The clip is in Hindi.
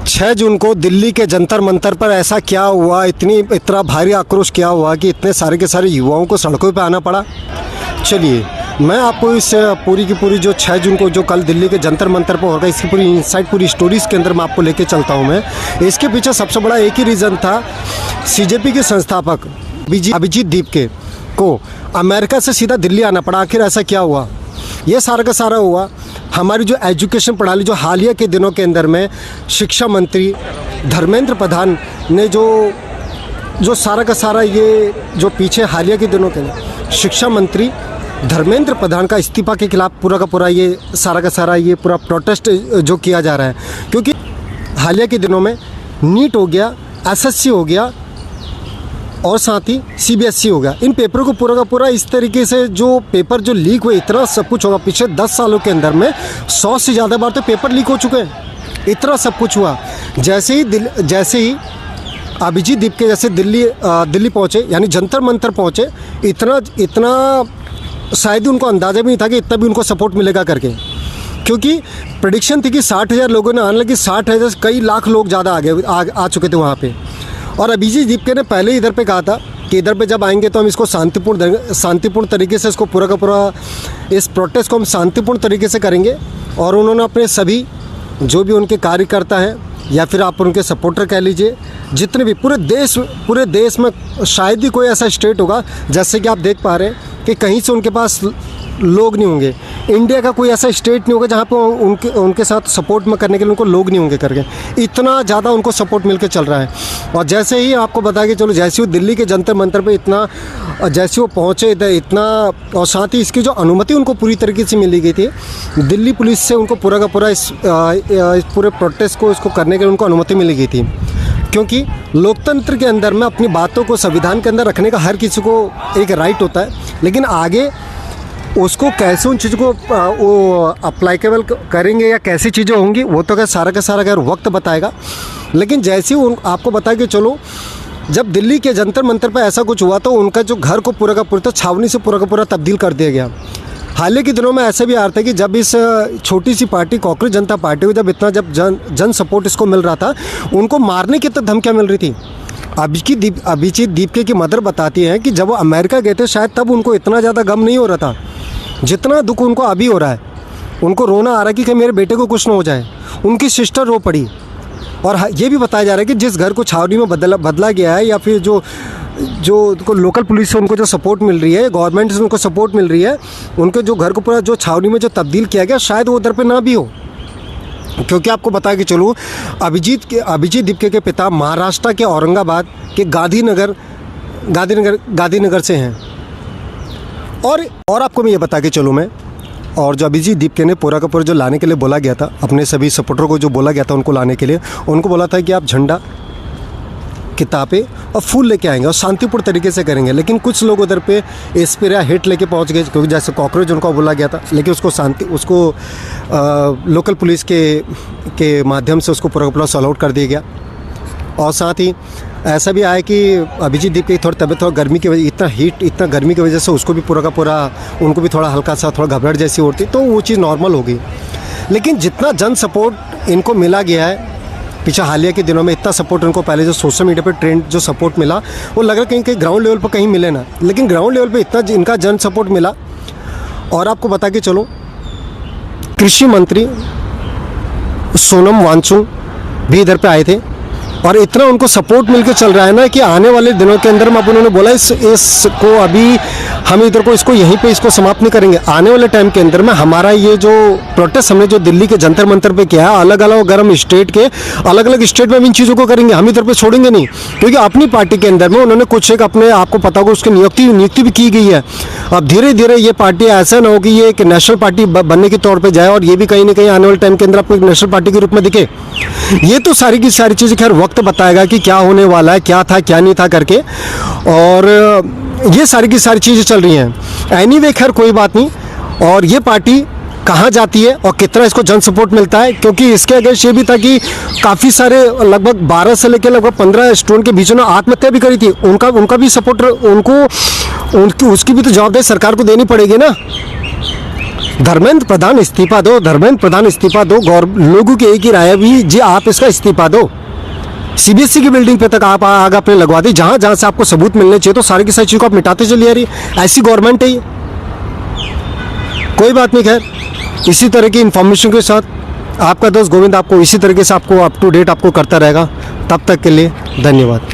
6 जून को दिल्ली के जंतर मंतर पर ऐसा क्या हुआ, इतना भारी आक्रोश क्या हुआ कि इतने सारे के सारे युवाओं को सड़कों पर आना पड़ा। चलिए मैं आपको इस पूरी की पूरी जो 6 जून को जो कल दिल्ली के जंतर मंतर पर होगा, इसकी पूरी इनसाइड पूरी स्टोरीज़ के अंदर मैं आपको लेके चलता हूँ। मैं इसके पीछे सबसे बड़ा एक ही रीज़न था, सीजेपी के संस्थापक अभिजीत दीपके को अमेरिका से सीधा दिल्ली आना पड़ा। आखिर ऐसा क्या हुआ? ये सारा का सारा हुआ हमारी जो एजुकेशन प्रणाली, जो हालिया के दिनों के अंदर में शिक्षा मंत्री धर्मेंद्र प्रधान ने जो सारा का सारा ये जो पीछे हालिया के दिनों के अंदर शिक्षा मंत्री धर्मेंद्र प्रधान का इस्तीफा के खिलाफ पूरा का पूरा ये सारा का सारा ये पूरा प्रोटेस्ट जो किया जा रहा है, क्योंकि हालिया के दिनों में नीट हो गया, एसएससी हो गया और साथ ही सीबीएसई हो गया। इन पेपरों को पूरा का पूरा इस तरीके से जो पेपर जो लीक हुए, इतना सब कुछ होगा। पिछले 10 सालों के अंदर में 100 से ज़्यादा बार तो पेपर लीक हो चुके हैं। इतना सब कुछ हुआ। जैसे ही अभिजीत दीपके जैसे दिल्ली पहुँचे, यानी जंतर मंतर पहुँचे, इतना शायद उनको अंदाज़ा भी नहीं था कि इतना भी उनको सपोर्ट मिलेगा करके, क्योंकि प्रेडिक्शन थी कि 60,000 लोगों ने आने लगी, 60,000 कई लाख लोग ज़्यादा आ चुके थे वहाँ पे। और अभिजीत दीपके ने पहले इधर पे कहा था कि इधर पे जब आएंगे तो हम इसको शांतिपूर्ण तरीके से इसको पूरा का पूरा इस प्रोटेस्ट को हम शांतिपूर्ण तरीके से करेंगे। और उन्होंने अपने सभी जो भी उनके कार्यकर्ता हैं या फिर आप उनके सपोर्टर कह लीजिए, जितने भी पूरे देश में शायद ही कोई ऐसा स्टेट होगा, जैसे कि आप देख पा रहे हैं कि कहीं से उनके पास लोग नहीं होंगे। इंडिया का कोई ऐसा स्टेट नहीं होगा जहाँ पे उनके साथ सपोर्ट में करने के लिए उनको लोग नहीं होंगे करके, इतना ज़्यादा उनको सपोर्ट मिलकर चल रहा है। और जैसे ही आपको बता के चलो, जैसे वो दिल्ली के जंतर मंतर पे जैसे वो पहुँचे इतना, और साथ ही इसकी जो अनुमति उनको पूरी तरीके से मिली गई थी दिल्ली पुलिस से, उनको पूरा का पूरा इस पूरे प्रोटेस्ट को इसको करने के लिए उनको अनुमति मिली गई थी। क्योंकि लोकतंत्र के अंदर में अपनी बातों को संविधान के अंदर रखने का हर किसी को एक राइट होता है, लेकिन आगे उसको कैसे उन चीज़ों को वो अप्लाइकेबल करेंगे या कैसी चीज़ें होंगी, वो तो सारा का सारा अगर वक्त बताएगा। लेकिन जैसे ही आपको बता के चलो, जब दिल्ली के जंतर मंतर पर ऐसा कुछ हुआ तो उनका जो घर को पूरा का पूरा छावनी से पूरा का पूरा तब्दील कर दिया गया। हाल ही के दिनों में ऐसा भी आ रहा था कि जब इस छोटी सी पार्टी कॉकरोच जनता पार्टी को जब जन सपोर्ट इसको मिल रहा था, उनको मारने की तक धमकियाँ मिल रही थी। अभिजीत दीपके की मदर बताती हैं कि जब वो अमेरिका गए थे शायद तब उनको इतना ज़्यादा गम नहीं हो रहा था जितना दुख उनको अभी हो रहा है। उनको रोना आ रहा है कि मेरे बेटे को कुछ ना हो जाए। उनकी सिस्टर रो पड़ी। और ये भी बताया जा रहा है कि जिस घर को छावनी में बदला गया है, या फिर जो लोकल पुलिस से उनको जो सपोर्ट मिल रही है, गवर्नमेंट से उनको सपोर्ट मिल रही है, उनके जो घर को पूरा जो छावनी में जो तब्दील किया गया, शायद वो उधर पे ना भी हो। क्योंकि आपको बता के चलूँ, अभिजीत दीपके के पिता महाराष्ट्र के औरंगाबाद के गांधीनगर से हैं। और आपको मैं ये बता के चलूँ, मैं और जो अभिजीत दीपके ने पूरा का पूरा जो लाने के लिए बोला गया था, अपने सभी सपोर्टर को जो बोला गया था उनको लाने के लिए, उनको बोला था कि आप झंडा, किताबें और फूल लेके आएंगे और शांतिपूर्ण तरीके से करेंगे। लेकिन कुछ लोग उधर पे स्प्रे या हिट लेके पहुंच गए, क्योंकि जैसे कॉकरोच उनको बोला गया था, लेकिन उसको लोकल पुलिस के माध्यम से उसको पूरा सॉल्व आउट कर दिया गया। और साथ ही ऐसा भी आया कि अभिजीत दीपके की थोड़ी तबीयत और गर्मी की वजह, इतना गर्मी की वजह से उसको भी पूरा का पूरा उनको भी थोड़ा हल्का सा थोड़ा घबराहट जैसी होती, तो वो चीज़ नॉर्मल हो गई। लेकिन जितना जन सपोर्ट इनको मिला गया है पीछे हालिया के दिनों में, इतना सपोर्ट उनको पहले जो सोशल मीडिया पर ट्रेंड जो सपोर्ट मिला, वो लग रहा है कहीं ग्राउंड लेवल पर कहीं मिले ना, लेकिन ग्राउंड लेवल पर इतना इनका जन सपोर्ट मिला। और आपको बता के चलो, कृषि मंत्री सोनम वांगचुक भी इधर पे आए थे, और इतना उनको सपोर्ट मिलकर चल रहा है ना कि आने वाले दिनों के अंदर में अब उन्होंने बोला इसको अभी हम इधर को इसको यहीं पे इसको समाप्त नहीं करेंगे। आने वाले टाइम के अंदर में हमारा ये जो प्रोटेस्ट हमने जो दिल्ली के जंतर मंतर पे किया है, अलग अलग स्टेट के अलग अलग स्टेट में इन चीज़ों को करेंगे, हम इधर पे छोड़ेंगे नहीं। क्योंकि अपनी पार्टी के अंदर में उन्होंने कुछ एक अपने आपको पता होगा उसकी नियुक्ति भी की गई है। अब धीरे धीरे ये पार्टी ऐसा ना हो कि ये एक नेशनल पार्टी बनने के तौर पर जाए और ये भी कहीं ना कहीं आने वाले टाइम के अंदर आपको एक नेशनल पार्टी के रूप में दिखे। ये तो सारी की सारी चीज़ें खैर वक्त बताएगा कि क्या होने वाला है, क्या था क्या नहीं था करके, और ये सारी की सारी चीज़ें चल रही हैं। एनीवे खैर कोई बात नहीं। और ये पार्टी कहाँ जाती है और कितना इसको जन सपोर्ट मिलता है, क्योंकि इसके अगेंस्ट ये भी था कि काफ़ी सारे लगभग 12 से लेकर लगभग 15 स्टूडेंट के बीच में आत्महत्या भी करी थी। उनका भी सपोर्टर उसकी भी तो जवाबदेही सरकार को देनी पड़ेगी ना। धर्मेंद्र प्रधान इस्तीफा दो, धर्मेंद्र प्रधान इस्तीफा दो। लोगों की एक ही राय है भी जी, आप इसका इस्तीफा दो। सीबीएसई की बिल्डिंग पे तक आप आग आपने लगवा दी, जहाँ जहाँ से आपको सबूत मिलने चाहिए तो सारी की सारी चीज़ को आप मिटाते चलिए। रही ऐसी गवर्नमेंट है ये। कोई बात नहीं, खैर इसी तरह की इन्फॉर्मेशन के साथ आपका दोस्त गोविंद आपको इसी तरीके से आपको अप टू डेट आपको करता रहेगा। तब तक के लिए धन्यवाद।